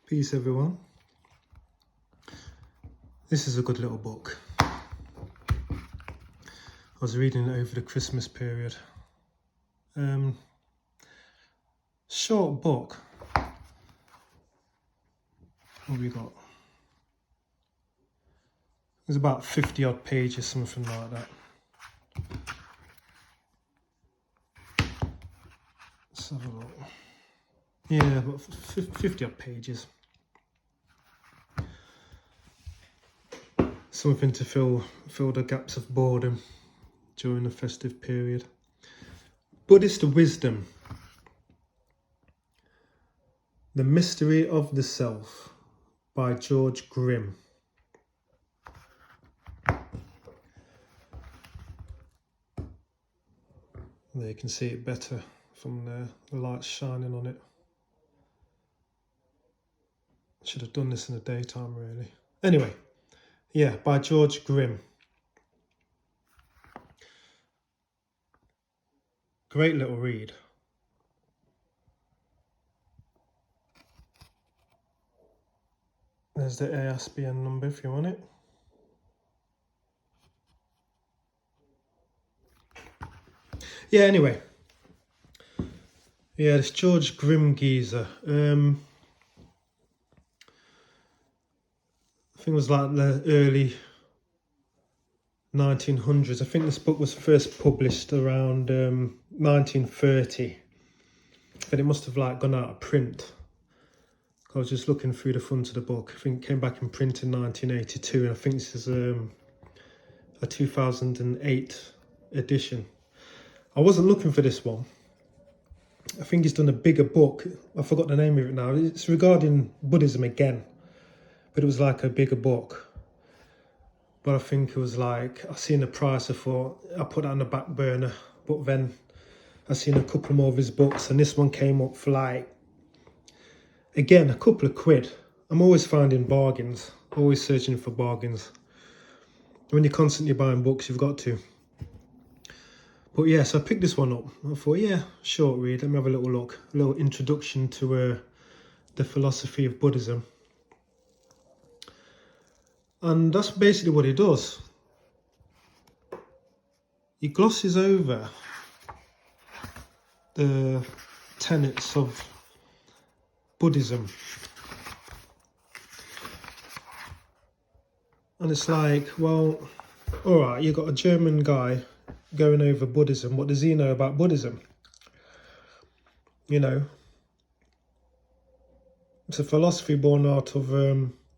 Peace, everyone. This is a good little book. I was reading it over the Christmas period. Short book. What have we got? There's about 50 odd pages, something like that. Let's have a look. Yeah, about 50 odd pages. Something to fill the gaps of boredom during the festive period. Buddhist Wisdom. The Mystery of the Self by George Grimm. There you can see it better from the light shining on it. Should have done this in the daytime, really. Anyway, yeah, by George Grimm. Great little read. There's the ISBN number if you want it. Yeah, anyway. Yeah, this George Grimm geezer. I think it was like the early 1900s. I think this book was first published around 1930. But it must have like gone out of print. I was just looking through the front of the book. I think it came back in print in 1982, and I think this is a 2008 edition. I wasn't looking for this one. I think he's done a bigger book. I forgot the name of it now. It's regarding Buddhism again, but it was like a bigger book. But I think it was like, I seen the price, I thought, I put that on the back burner. But then I seen a couple more of his books, and this one came up for like, again, a couple of quid. I'm always finding bargains, always searching for bargains. When you're constantly buying books, you've got to. But yeah, so I picked this one up. I thought, yeah, short read. Let me have a little look. A little introduction to the philosophy of Buddhism. And that's basically what he does. He glosses over the tenets of Buddhism. And it's like, well, all right, you've got a German guy going over Buddhism. What does he know about Buddhism? You know, it's a philosophy born out of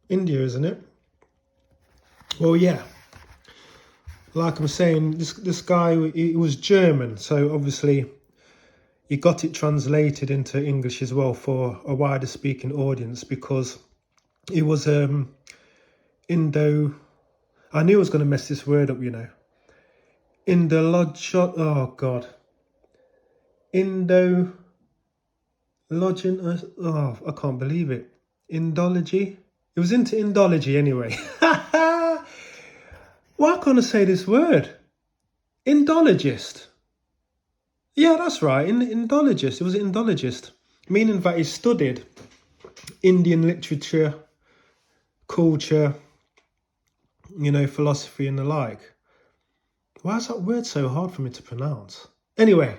India, isn't it? Well, yeah. Like I'm saying, this guy, he was German, so obviously he got it translated into English as well for a wider speaking audience, because he was Indo. I knew I was going to mess this word up, you know. Oh God. Oh, I can't believe it. Indology. It was into Indology anyway. Why can't I say this word? Indologist. Yeah, that's right. Indologist. It was an Indologist, meaning that he studied Indian literature, culture, you know, philosophy and the like. Why is that word so hard for me to pronounce? Anyway,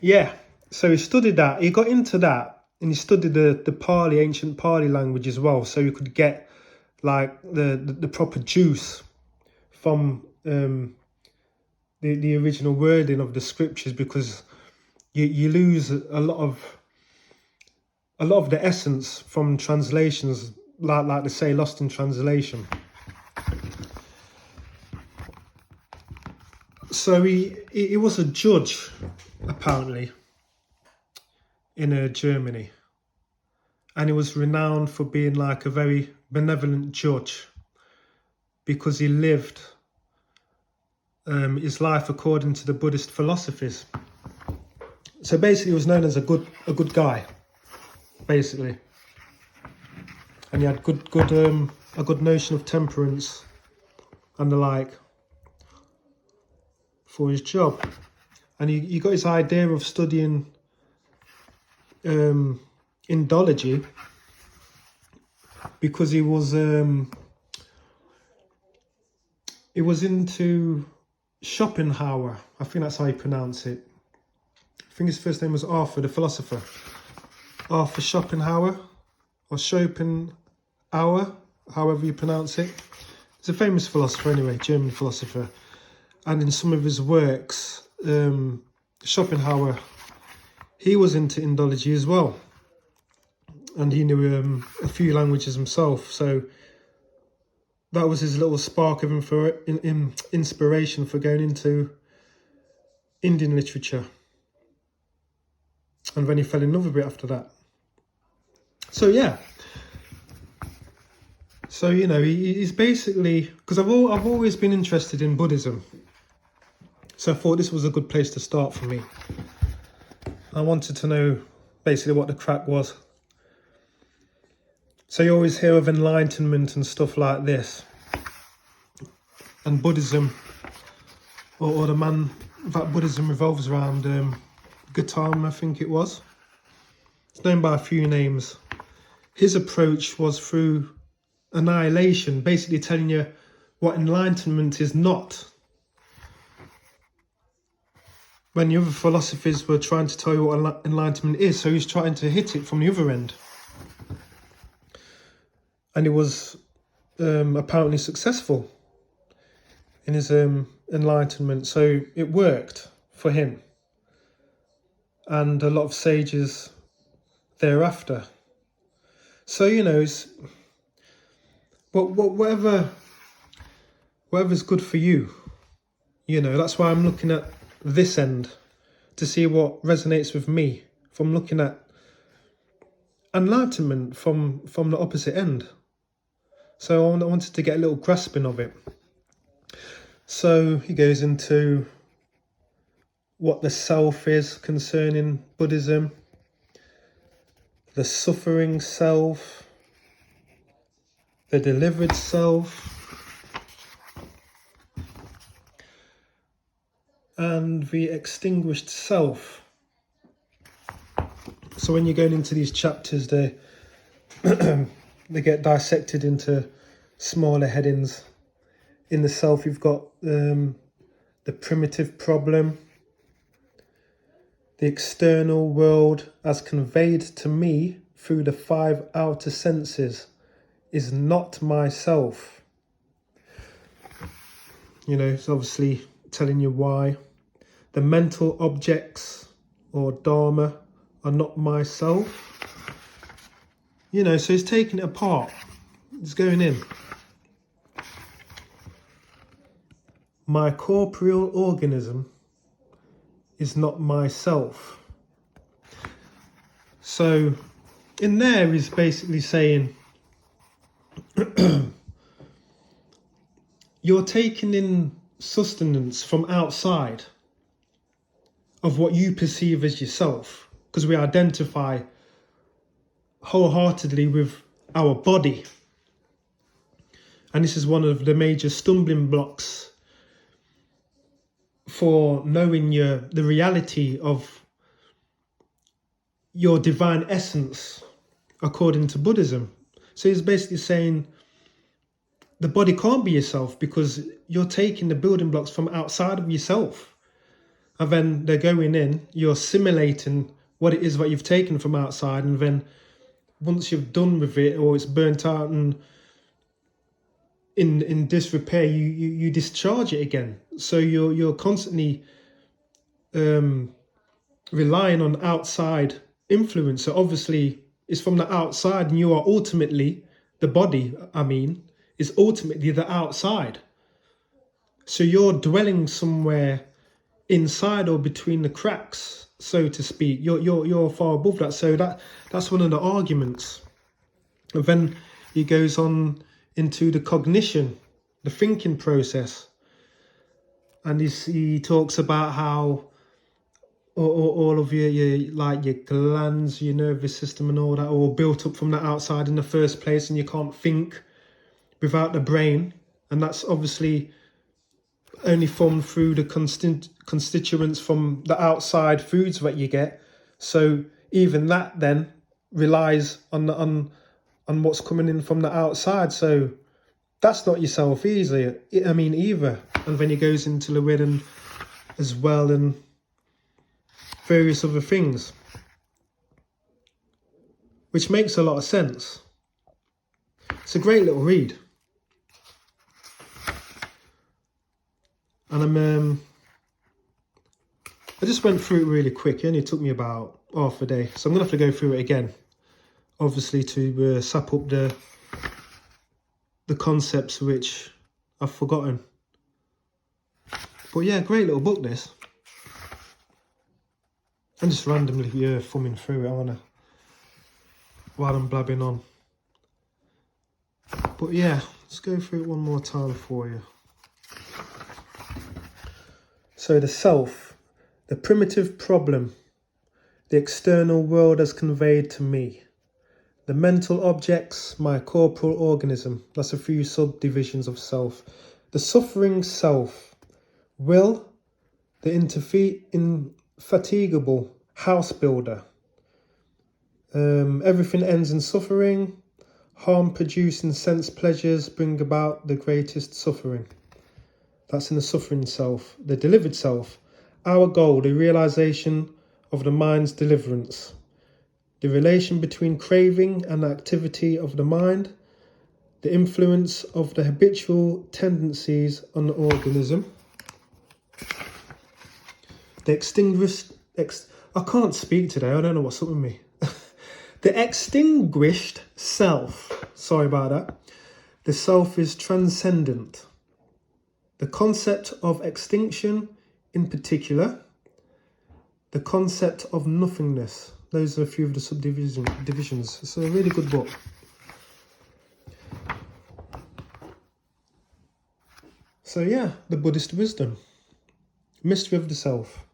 yeah. So he studied that. He got into that, and he studied the Pali, ancient Pali language as well, so he could get like the proper juice from the original wording of the scriptures, because you lose a lot of the essence from translations, like they say, lost in translation. So he was a judge, apparently, in Germany, and he was renowned for being like a very benevolent judge, because he lived his life according to the Buddhist philosophies. So basically, he was known as a good guy, basically, and he had a good notion of temperance and the like for his job. And he got his idea of studying Indology because he was into Schopenhauer. I think that's how you pronounce it. I think his first name was Arthur, the philosopher. Arthur Schopenhauer, or Schopenhauer, however you pronounce it. He's a famous philosopher anyway, German philosopher. And in some of his works, Schopenhauer, he was into Indology as well. And he knew a few languages himself. So that was his little spark of inspiration for going into Indian literature. And then he fell in love a bit after that. So yeah. So, you know, he's basically, because I've always been interested in Buddhism. So I thought this was a good place to start for me. I wanted to know basically what the crack was. So you always hear of enlightenment and stuff like this. And Buddhism, or the man that Buddhism revolves around, Gautama, I think it was. It's known by a few names. His approach was through annihilation, basically telling you what enlightenment is not. When the other philosophers were trying to tell you what enlightenment is, so he's trying to hit it from the other end. And he was apparently successful in his enlightenment, so it worked for him and a lot of sages thereafter. So, you know, it's whatever's good for you, you know. That's why I'm looking at this end to see what resonates with me. If I'm looking at enlightenment from the opposite end. So I wanted to get a little grasping of it. So he goes into what the self is concerning Buddhism, the suffering self, the delivered self, and the extinguished self. So when you're going into these chapters, they get dissected into smaller headings. In the self, you've got the primitive problem, the external world as conveyed to me through the 5 outer senses is not myself. You know, it's obviously telling you why. The mental objects or dharma are not myself. You know, so it's taking it apart. It's going in. My corporeal organism is not myself. So in there he's basically saying you're taking in sustenance from outside of what you perceive as yourself, because we identify wholeheartedly with our body. And this is one of the major stumbling blocks for knowing the reality of your divine essence according to Buddhism. So he's basically saying the body can't be yourself because you're taking the building blocks from outside of yourself. And then they're going in, you're assimilating what it is that you've taken from outside, and then once you've done with it or it's burnt out and in disrepair, you discharge it again. So you're constantly relying on outside influence. So obviously it's from the outside, and you are ultimately, the body, is ultimately the outside. So you're dwelling somewhere inside or between the cracks, so to speak. You're far above that. So that's one of the arguments. And then he goes on into the cognition, the thinking process. And he talks about how all of your glands, your nervous system and all that are all built up from the outside in the first place, and you can't think without the brain. And that's obviously only formed through the constituents from the outside foods that you get. So even that then relies on what's coming in from the outside. So that's not yourself either. And then he goes into the wedding as well and various other things, which makes a lot of sense. It's a great little read. And I just went through it really quick. It only took me about half a day. So I'm going to have to go through it again, obviously, to sap up the concepts which I've forgotten. But yeah, great little book, this. I'm just randomly thumbing through it, aren't I? While I'm blabbing on. But yeah, let's go through it one more time for you. So the self, the primitive problem, the external world as conveyed to me. The mental objects, my corporal organism. That's a few subdivisions of self. The suffering self. Will, the indefatigable house builder. Everything ends in suffering. Harm-producing sense pleasures bring about the greatest suffering. That's in the suffering self. The delivered self. Our goal, the realization of the mind's deliverance. The relation between craving and activity of the mind. The influence of the habitual tendencies on the organism. The extinguished... I can't speak today. I don't know what's up with me. The extinguished self. Sorry about that. The self is transcendent. The concept of extinction in particular. The concept of nothingness. Those are a few of the subdivisions. It's a really good book. So yeah, the Buddhist Wisdom. Mystery of the Self.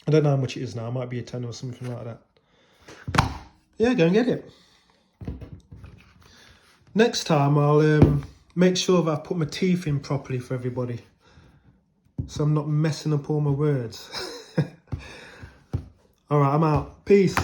I don't know how much it is now. It might be a 10 or something like that. Yeah, go and get it. Next time I'll make sure that I've put my teeth in properly for everybody, so I'm not messing up all my words. All right, I'm out. Peace.